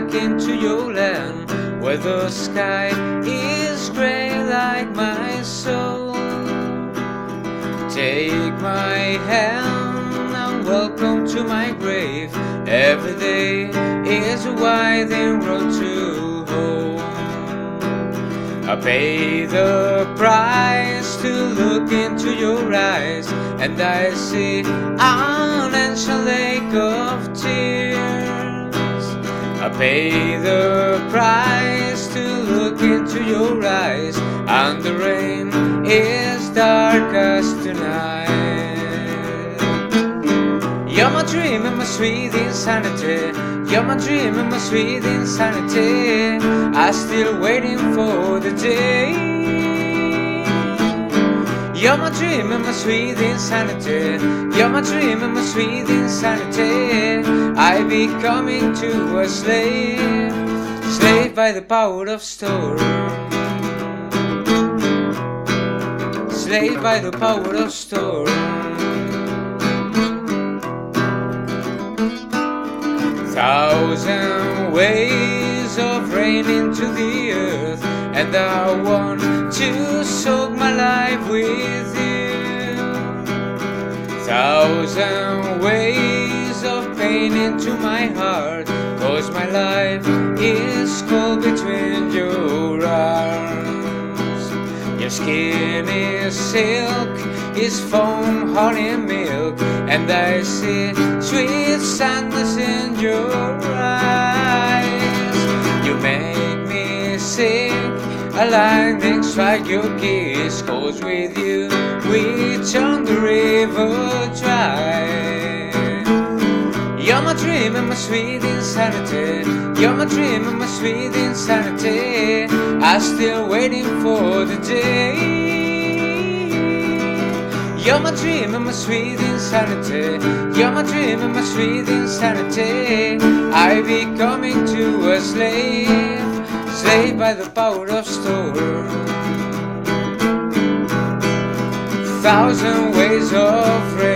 back into your land, where the sky is grey like my soul. Take my hand and welcome to my grave. Every day is a winding road to home. I pay the price to look into your eyes, and I see an ancient lake of tears. I pay the price to look into your eyes, and the rain is dark as tonight. You're my dream and my sweet insanity. You're my dream and my sweet insanity. I'm still waiting for the day. You're my dream and my sweet insanity. You're my dream and my sweet insanity. I be coming to a slave, slave by the power of storm, slave by the power of storm. 1,000 ways of rain into the earth, and I want to soak my life with you. 1,000 ways of pain into my heart, 'cause my life is cold between your arms. Your skin is silk, is foam, honey, milk, and I see sweet sadness in your eyes. You make me sick, a lightning strike your kiss, 'cause with you we turn the river dry. You're my dream and my sweet insanity. You're my dream and my sweet insanity. I'm still waiting for the day. You're my dream and my sweet insanity. You're my dream and my sweet insanity. I be coming to a slave, slave by the power of storm. 1,000 ways of rain.